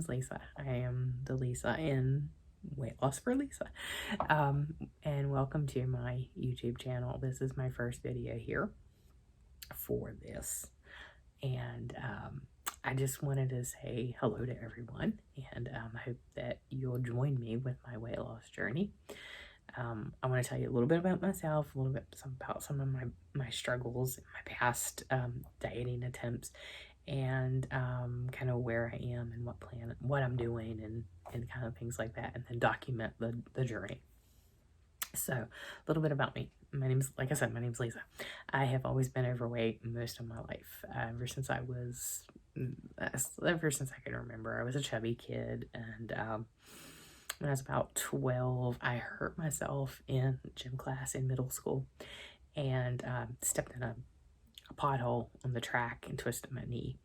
is Lisa. I am the Lisa in Weight Loss for Lisa. And welcome to my YouTube channel. This is my first video here for this. And I just wanted to say hello to everyone, and I hope that you'll join me with my weight loss journey. I want to tell you a little bit about myself, a little bit about some of my struggles, my past dieting attempts, and kind of where I am and what I'm doing, and kind of things like that, and then document the journey. So a little bit about me. Like I said, my name's Lisa. I have always been overweight most of my life. Ever since I can remember, I was a chubby kid. And when I was about 12, I hurt myself in gym class in middle school, and stepped in a pothole on the track and twisted my knee.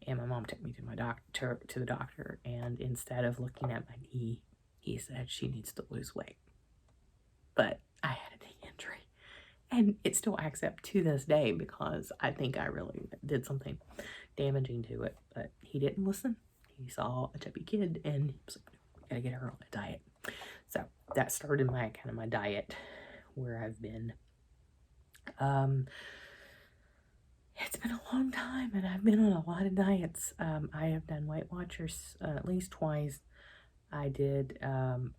And my mom took me to the doctor, and instead of looking at my knee, he said she needs to lose weight. But I had a knee injury, and it still acts up to this day because I think I really did something damaging to it. But he didn't listen. He saw a chubby kid, and he was like, "We gotta get her on a diet." So that started my diet, where I've been. It's been a long time, and I've been on a lot of diets. I have done Weight Watchers at least twice. I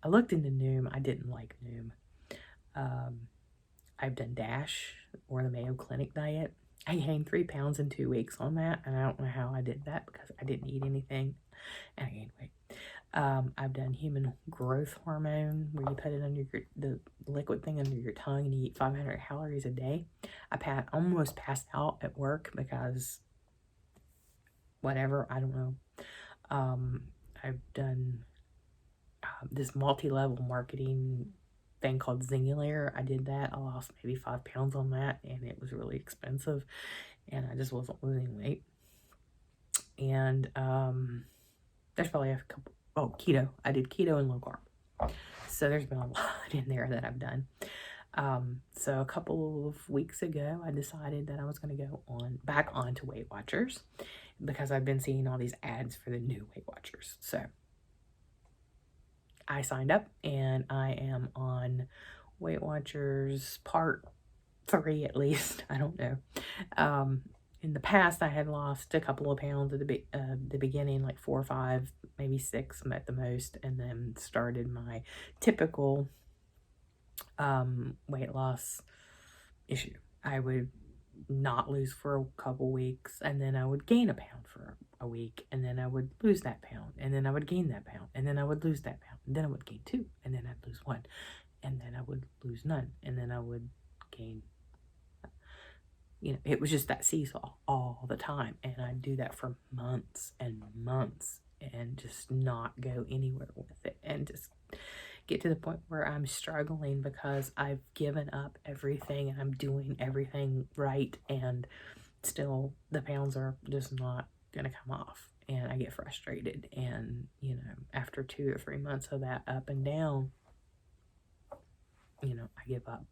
looked into Noom. I didn't like Noom. I've done DASH, or the Mayo Clinic diet. I gained 3 pounds in 2 weeks on that, and I don't know how I did that because I didn't eat anything, and I gained weight. I've done human growth hormone, where you put it under the liquid thing under your tongue, and you eat 500 calories a day. I almost passed out at work because whatever, I don't know. I've done this multi-level marketing thing called Zingulair. I did that. I lost maybe 5 pounds on that, and it was really expensive, and I just wasn't losing weight. And there's probably a couple. Oh, keto. I did keto and low carb. So there's been a lot in there that I've done. So a couple of weeks ago, I decided that I was going to go back onto Weight Watchers because I've been seeing all these ads for the new Weight Watchers. So I signed up, and I am on Weight Watchers part 3 at least. I don't know. In the past, I had lost a couple of pounds at the beginning, like 4 or 5, maybe 6 at the most, and then started my typical weight loss issue. I would not lose for a couple weeks, and then I would gain a pound for a week, and then I would lose that pound, and then I would gain that pound, and then I would lose that pound, and then I would gain 2, and then I'd lose 1, and then I would lose none, and then I would gain. It was just that seesaw all the time, and I'd do that for months and months and just not go anywhere with it, and just get to the point where I'm struggling because I've given up everything and I'm doing everything right, and still the pounds are just not gonna come off, and I get frustrated. And after 2 or 3 months of that up and down, I give up.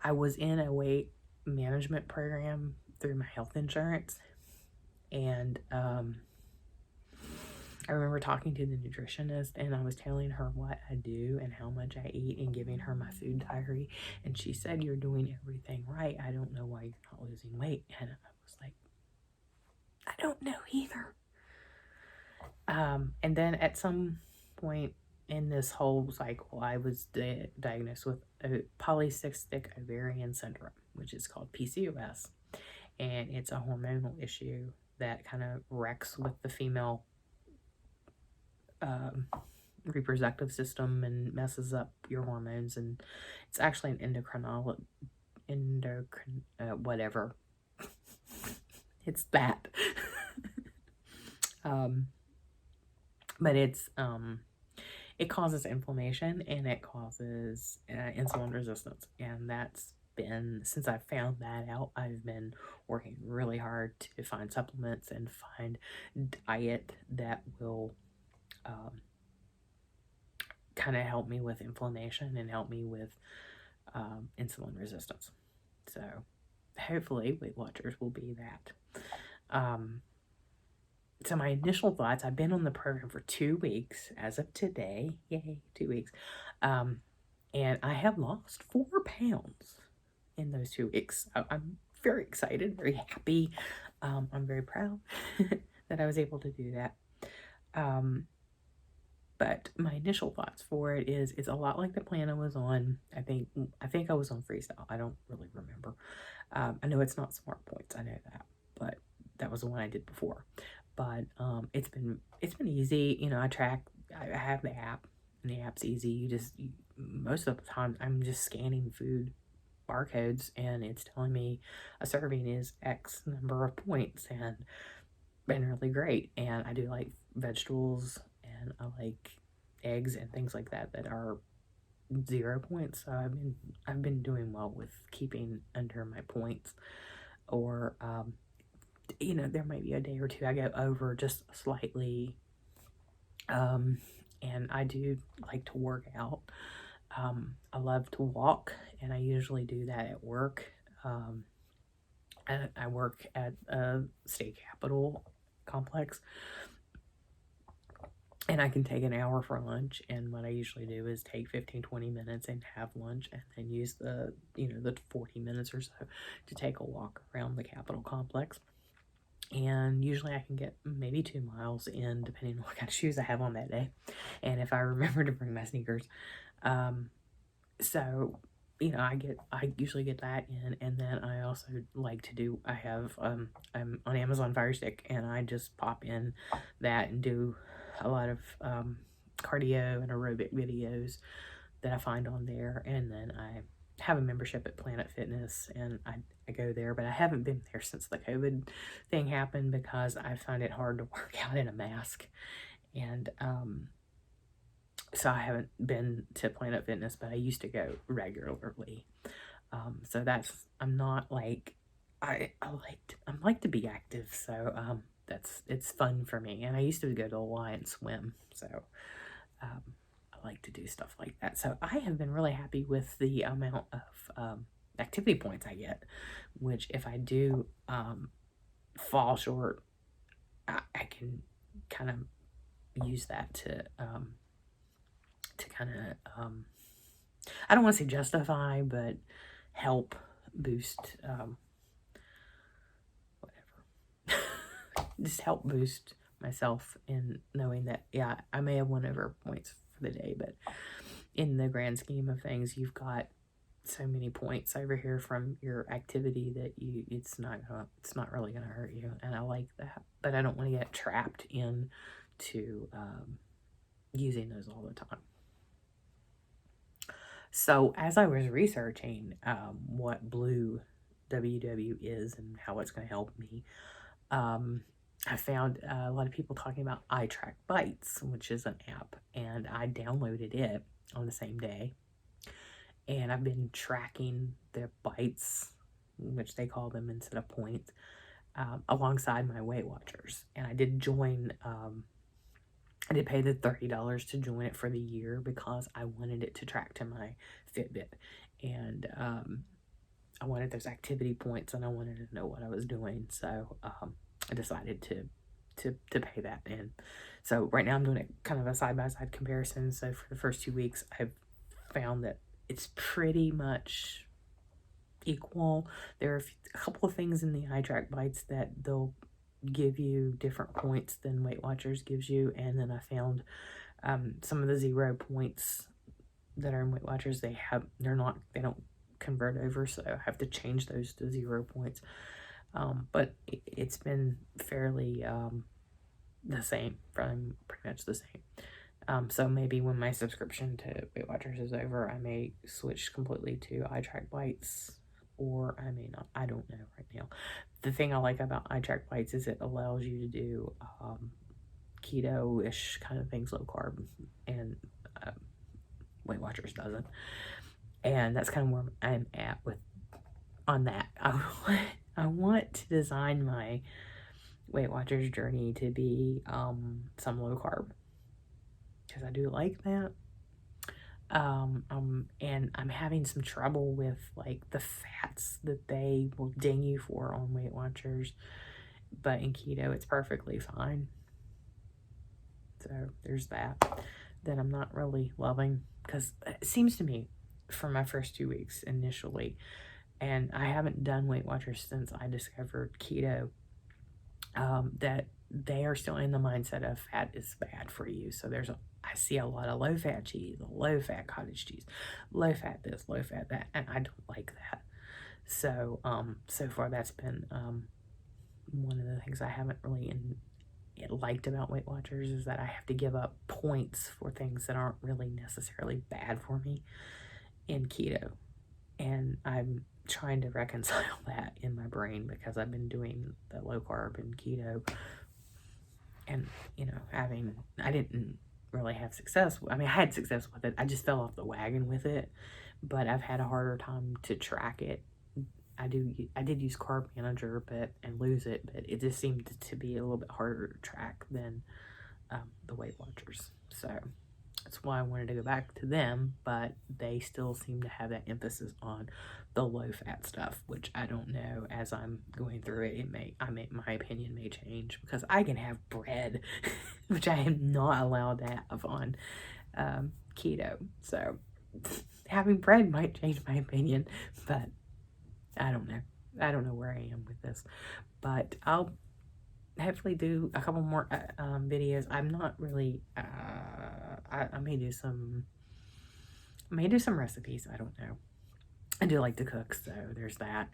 I was in a weight management program through my health insurance, and I remember talking to the nutritionist, and I was telling her what I do and how much I eat and giving her my food diary, and she said, "You're doing everything right. I don't know why you're not losing weight." And I was like, I don't know either. And then at some point in this whole cycle, I was diagnosed with a polycystic ovarian syndrome, which is called PCOS, and it's a hormonal issue that kind of wrecks with the female reproductive system and messes up your hormones, and it's actually an whatever. It's that. But it causes inflammation, and it causes insulin resistance, and that's been, since I found that out, I've been working really hard to find supplements and find diet that will kind of help me with inflammation and help me with insulin resistance. So hopefully Weight Watchers will be that. So my initial thoughts, I've been on the program for 2 weeks as of today. Yay, 2 weeks. And I have lost 4 pounds in those 2 weeks. I'm very excited, very happy. I'm very proud that I was able to do that. But my initial thoughts for it is it's a lot like the plan I was on. I think I was on Freestyle. I don't really remember. I know it's not Smart Points. I know that, but that was the one I did before. But it's been easy. You know, I have the app, and the app's easy. Most of the time I'm just scanning food barcodes, and it's telling me a serving is X number of points, and been really great. And I do like vegetables, and I like eggs and things like that that are 0 points. So I've been doing well with keeping under my points. Or you know, there might be a day or two I go over just slightly. And I do like to work out. I love to walk, and I usually do that at work. I work at a state capitol complex, and I can take an hour for lunch, and what I usually do is take 15-20 minutes and have lunch, and then use the 40 minutes or so to take a walk around the Capitol complex. And usually I can get maybe 2 miles in, depending on what kind of shoes I have on that day, and if I remember to bring my sneakers. So, you know, I usually get that in, and then I also like to do, I'm on Amazon Fire Stick, and I just pop in that and do a lot of cardio and aerobic videos that I find on there. And then I have a membership at Planet Fitness, and I go there, but I haven't been there since the COVID thing happened because I find it hard to work out in a mask. And so I haven't been to Planet Fitness, but I used to go regularly. So I'm not like, I like to be active. So it's fun for me. And I used to go to Alliance Swim, so I like to do stuff like that. So I have been really happy with the amount of activity points I get, which if I do fall short, I can kind of use that to kind of, I don't want to say justify, but help boost, just help boost myself in knowing that, yeah, I may have won over points for the day, but in the grand scheme of things, you've got so many points over here from your activity that it's not really gonna hurt you, and I like that. But I don't want to get trapped into using those all the time. So as I was researching what Blue WW is and how it's going to help me, I found a lot of people talking about iTrack Bites, which is an app, and I downloaded it on the same day. And I've been tracking the bites, which they call them instead of points, alongside my Weight Watchers. And I did join, I did pay the $30 to join it for the year because I wanted it to track to my Fitbit. And I wanted those activity points, and I wanted to know what I was doing. So I decided to pay that in. So right now I'm doing it kind of a side-by-side comparison. So for the first 2 weeks, I've found that it's pretty much equal. There are a couple of things in the iTrack Bites that they'll give you different points than Weight Watchers gives you, and then I found some of the 0 points that are in Weight Watchers, they don't convert over, so I have to change those to 0 points. But it's been fairly the same, pretty much the same. So maybe when my subscription to Weight Watchers is over, I may switch completely to iTrack Bites, or I may not. I don't know right now. The thing I like about iTrack Bites is it allows you to do keto-ish kind of things, low carb, and Weight Watchers doesn't. And that's kind of where I'm at on that. I want to design my Weight Watchers journey to be some low carb, because I do like that. And I'm having some trouble with like the fats that they will ding you for on Weight Watchers, but in keto, it's perfectly fine. So there's that. That I'm not really loving, because it seems to me for my first 2 weeks initially, and I haven't done Weight Watchers since I discovered keto, that they are still in the mindset of fat is bad for you. So I see a lot of low fat cheese, low fat cottage cheese, low fat this, low fat that, and I don't like that. So so far that's been one of the things I haven't really liked about Weight Watchers, is that I have to give up points for things that aren't really necessarily bad for me in keto. And I'm trying to reconcile that in my brain, because I've been doing the low carb and keto, and you know, I didn't really have success. I mean, I had success with it, I just fell off the wagon with it, but I've had a harder time to track it. I did use Carb Manager, and lose it, but it just seemed to be a little bit harder to track than the Weight Watchers. So that's why I wanted to go back to them, but they still seem to have that emphasis on the low fat stuff, which I don't know. As I'm going through it, my opinion may change, because I can have bread, which I am not allowed to have on keto. So having bread might change my opinion, but I don't know. I don't know where I am with this, but I'll hopefully do a couple more videos. I'm not really, I may do some recipes. I don't know. I do like to cook, so there's that.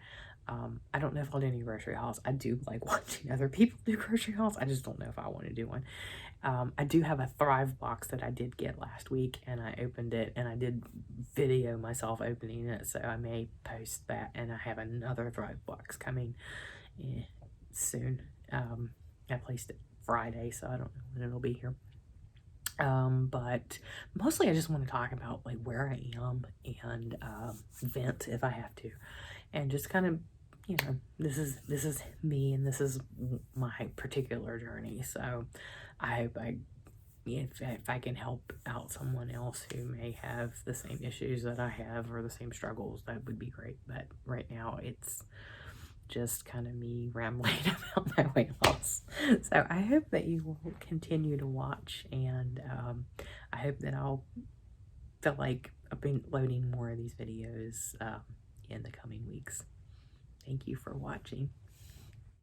I don't know if I'll do any grocery hauls. I do like watching other people do grocery hauls. I just don't know if I want to do one. I do have a Thrive box that I did get last week, and I opened it, and I did video myself opening it, so I may post that. And I have another Thrive box coming soon. I placed it Friday, so I don't know when it'll be here. But mostly I just want to talk about like where I am, and vent if I have to, and just kind of, you know, this is me, and this is my particular journey. So I hope if I can help out someone else who may have the same issues that I have, or the same struggles, that would be great. But right now it's just kind of me rambling about my weight loss. So I hope that you will continue to watch, and I hope that I'll feel like I've been loading more of these videos in the coming weeks. Thank you for watching.